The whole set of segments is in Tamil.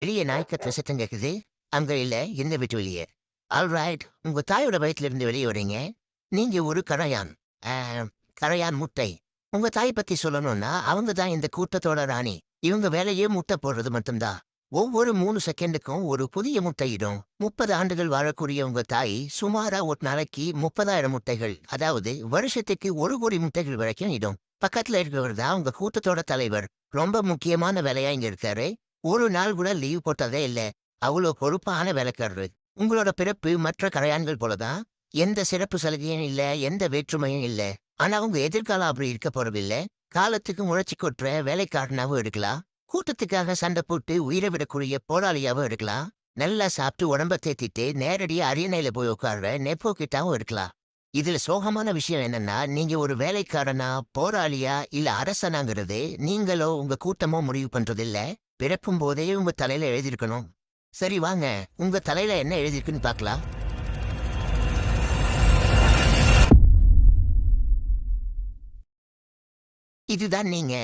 வெளிய நாய்க்கத்துற சத்தம் கேக்குது. அங்க இல்ல, இந்த வீட்டு வெளிய. ஆல்ரைட். உங்க தாயோட வயித்துல வெளிய வரீங்க. நீங்க ஒரு கரையான். ஆ கரையான் முட்டை. உங்க தாய் பத்தி சொல்லணும்னா, அவங்க தான் இந்த கூட்டத்தோட ராணி. இவங்க வேலையே முட்டை போடுறது மட்டும் தான். ஒவ்வொரு 3 செகண்டுக்கும் ஒரு புதிய முட்டையிடும். 30 ஆண்டுகள் வாழக்கூடிய உங்க தாய், சுமாரா ஒரு நாளைக்கு 30,000 முட்டைகள், அதாவது வருஷத்துக்கு 1,00,00,000 முட்டைகள் வரைக்கும் இடும். பக்கத்துல இருக்கிறவர் தான் உங்க கூட்டத்தோட தலைவர். ரொம்ப முக்கியமான வேலையா இங்க இருக்காரு. ஒரு நாள் கூட லீவ் போட்டதே இல்ல. அவ்ளோ பொறுப்பான வேலைக்காரரு. உங்களோட பிறப்பு மற்ற கரையான்கள் போல தான். எந்த சிறப்பு சலுகையும் இல்ல, எந்த வேற்றுமையும் இல்ல. ஆனா உங்க எதிர்காலம் அப்படி இருக்க போறதில்ல. காலத்துக்கு முளைச்சு கொட்டுற வேலைக்காரனாவும் இருக்கலாம். கூட்டத்துக்காக சண்டை போட்டு உயிரை விடக்கூடிய போராளியாவும் இருக்கலாம். நல்லா சாப்பிட்டு உடம்ப தேத்திட்டு நேரடியா அரியணையில போய் உட்கார்ற நெப்போ கிட்டாவும் இருக்கலாம். இதுல சோகமான விஷயம் என்னன்னா, நீங்க ஒரு வேலைக்காரனா, போராளியா, இல்ல அரசனாங்கிறது நீங்களோ உங்க கூட்டமோ முடிவு பண்றதில்ல. பிறக்கும் போதே உங்க தலையில எழுதியிருக்கணும். சரி வாங்க, உங்க தலையில என்ன எழுதியிருக்குன்னு பார்க்கலாம். இதுதான் நீங்க.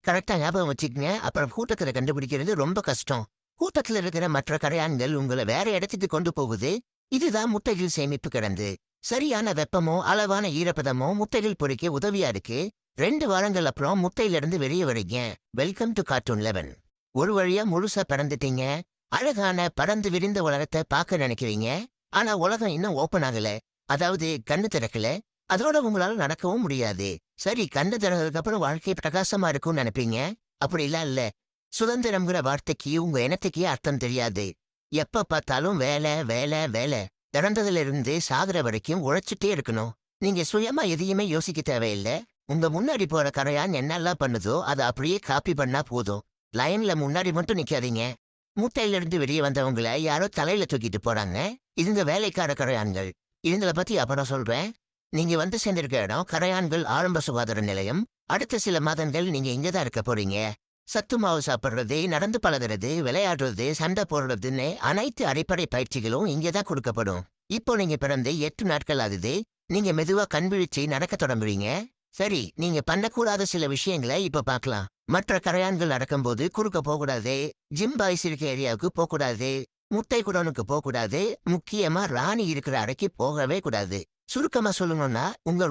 கரெக்ட்டா ஞாபகம் வச்சுக்கங்க. அப்புறம் கூட்டத்துல கண்டுபிடிக்கிறது ரொம்ப கஷ்டம். கூட்டத்துல இருக்கிற மற்ற கரையான்கள் உங்கள வேற இடத்துக்கு கொண்டு போகுது. இதுதான் முட்டைகள் சேமிப்பு கிடங்கு. சரியான வெப்பமோ, அளவான ஈரப்பதமோ முட்டைகள் பொரிக்க உதவியா இருக்கு. 2 வாரங்கள் அப்புறம் முட்டையிலிருந்து வெளிய வரீங்க. Welcome to cartoon 11. ஒரு வழியா முழுசா பறந்துட்டீங்க. அழகான பறந்து விரிந்த உலகத்த பார்க்க நினைக்கிறீங்க. ஆனா உலகம் இன்னும் ஓப்பன் ஆகல. அதாவது கண்ணு திறக்கல. அதோட உங்களால நடக்கவும் முடியாது. சரி, கண்ணு திறந்ததுக்கு அப்புறம் வாழ்க்கை பிரகாசமா இருக்கும்னு நினைப்பீங்க. அப்படிலாம் இல்ல. சுதந்திரம்ங்கிற வார்த்தைக்கு உங்க இனத்துக்கே அர்த்தம் தெரியாது. எப்ப பார்த்தாலும் வேலை, வேலை, வேலை. பிறந்ததுல இருந்து சாகுற வரைக்கும் உழைச்சிட்டே இருக்கணும். நீங்க சுயமா எதையுமே யோசிக்க தேவையில்ல. உங்க முன்னாடி போற கரையான் என்னெல்லாம் பண்ணுதோ அதை அப்படியே காப்பி பண்ணா போதும். லைன்ல முன்னாடி மட்டும் நிக்காதீங்க. மூட்டையிலிருந்து வெளியே வந்தவங்கள யாரோ தலையில தூக்கிட்டு போறாங்க. இதுங்க வேலைக்கார கரையான்கள். இதுங்கள பத்தி அப்புறம் சொல்றேன். நீங்க வந்து சேர்ந்திருக்க இடம் கரையான்கள் ஆரம்ப சுகாதார நிலையம். அடுத்த சில மாதங்கள் நீங்க இங்கதான் இருக்க போறீங்க. சத்து மாவு சாப்பிடுறது, நடந்து பழகுறது, விளையாடுறது, சண்டை போடுறதுன்னு அனைத்து அடிப்படை பயிற்சிகளும் இங்கதான் கொடுக்கப்படும். இப்போ நீங்க பிறந்து 8 நாட்கள் ஆகுது. நீங்க மெதுவா கண் விழிச்சு நடக்க தொடங்குறீங்க. சரி, நீங்க பண்ணக்கூடாத சில விஷயங்களை இப்ப பார்க்கலாம். மற்ற கரையான்கள் நடக்கும்போது குறுக்க போகக்கூடாது. ஜிம் பாய்ஸ் இருக்க ஏரியாவுக்கு போகக்கூடாது. முட்டை குடோனுக்கு போகக்கூடாது. முக்கியமா ராணி இருக்கிற அறைக்கு போகவே கூடாது. சுருக்கமா சொல்லணும்னா உங்க